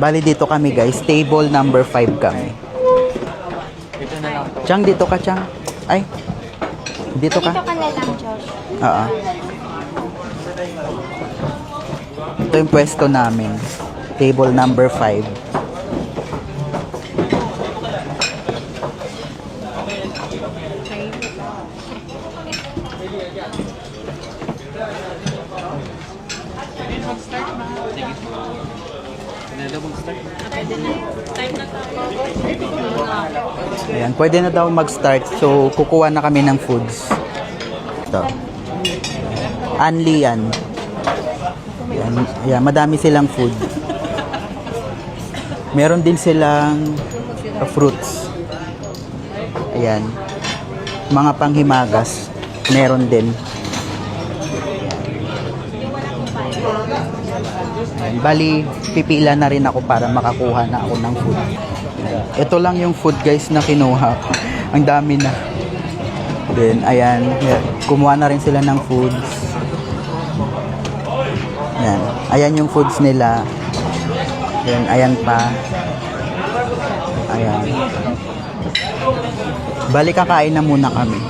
Bali dito kami guys, table number 5 kami. Ito na lang po. Chang, dito ka Chang. Ay, dito ka. Dito ka na lang, Josh. Oo. Ito yung pwesto namin. Table number 5. Ayan, pwede na daw mag-start. So, kukuha na kami ng foods. Ito. Anli yan. Ayan, madami silang food. Meron din silang fruits. Ayan. Mga panghimagas. Meron din. Ayan. Bali, pipila na rin ako para makakuha na ako ng food. Ito lang yung food guys na kinuha ko. Ang dami na. Then, ayan. Kumuha na rin sila ng foods. Ayan. Ayan yung foods nila. Then, ayan pa. Ayan. Bali, kakain na muna kami.